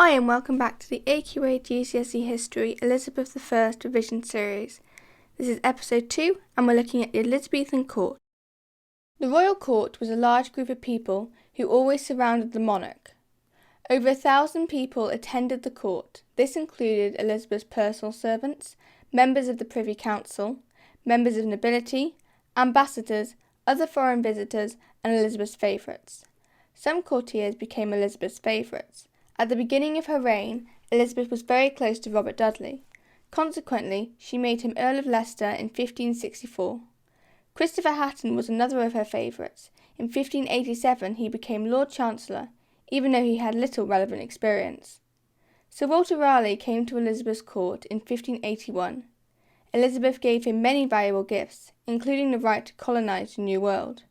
Hi and welcome back to the AQA GCSE History Elizabeth I Revision Series. This is episode 2 and we're looking at the Elizabethan court. The royal court was a large group of people who always surrounded the monarch. Over 1,000 people attended the court. This included Elizabeth's personal servants, members of the Privy Council, members of nobility, ambassadors, other foreign visitors and Elizabeth's favourites. Some courtiers became Elizabeth's favourites. At the beginning of her reign, Elizabeth was very close to Robert Dudley. Consequently, she made him Earl of Leicester in 1564. Christopher Hatton was another of her favourites. In 1587 he became Lord Chancellor, even though he had little relevant experience. Sir Walter Raleigh came to Elizabeth's court in 1581. Elizabeth gave him many valuable gifts, including the right to colonise the New World.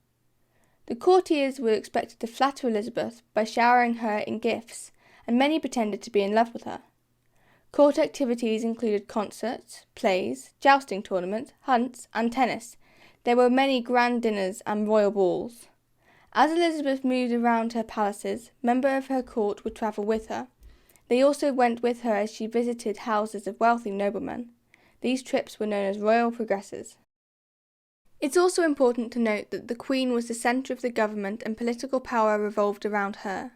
The courtiers were expected to flatter Elizabeth by showering her in gifts, and many pretended to be in love with her. Court activities included concerts, plays, jousting tournaments, hunts, and tennis. There were many grand dinners and royal balls. As Elizabeth moved around her palaces, members of her court would travel with her. They also went with her as she visited houses of wealthy noblemen. These trips were known as royal progresses. It's also important to note that the Queen was the centre of the government and political power revolved around her.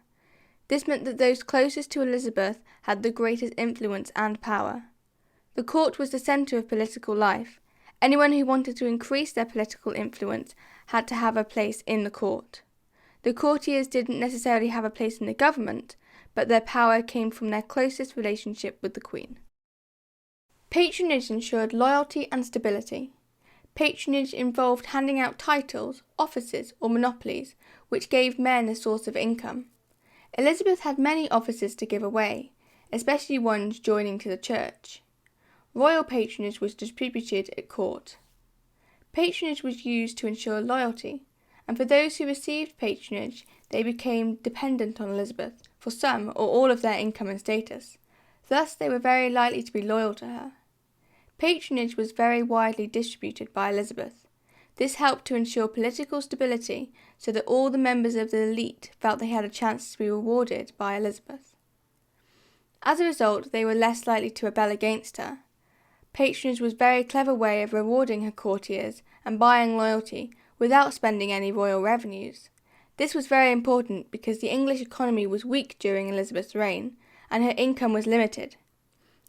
This meant that those closest to Elizabeth had the greatest influence and power. The court was the centre of political life. Anyone who wanted to increase their political influence had to have a place in the court. The courtiers didn't necessarily have a place in the government, but their power came from their closest relationship with the Queen. Patronage ensured loyalty and stability. Patronage involved handing out titles, offices, or monopolies, which gave men a source of income. Elizabeth had many offices to give away, especially ones joining to the church. Royal patronage was distributed at court. Patronage was used to ensure loyalty, and for those who received patronage, they became dependent on Elizabeth for some or all of their income and status. Thus, they were very likely to be loyal to her. Patronage was very widely distributed by Elizabeth. This helped to ensure political stability so that all the members of the elite felt they had a chance to be rewarded by Elizabeth. As a result, they were less likely to rebel against her. Patronage was a very clever way of rewarding her courtiers and buying loyalty without spending any royal revenues. This was very important because the English economy was weak during Elizabeth's reign and her income was limited.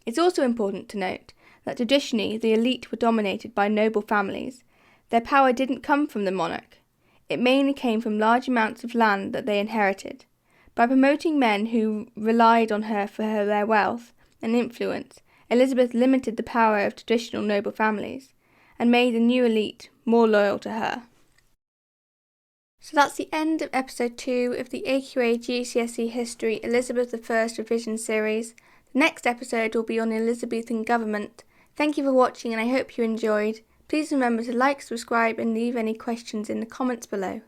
It's also important to note that traditionally the elite were dominated by noble families. Their power didn't come from the monarch. It mainly came from large amounts of land that they inherited. By promoting men who relied on her for their wealth and influence, Elizabeth limited the power of traditional noble families and made the new elite more loyal to her. So that's the end of episode 2 of the AQA GCSE History Elizabeth I Revision Series. The next episode will be on the Elizabethan government. Thank you for watching and I hope you enjoyed. Please remember to like, subscribe and leave any questions in the comments below.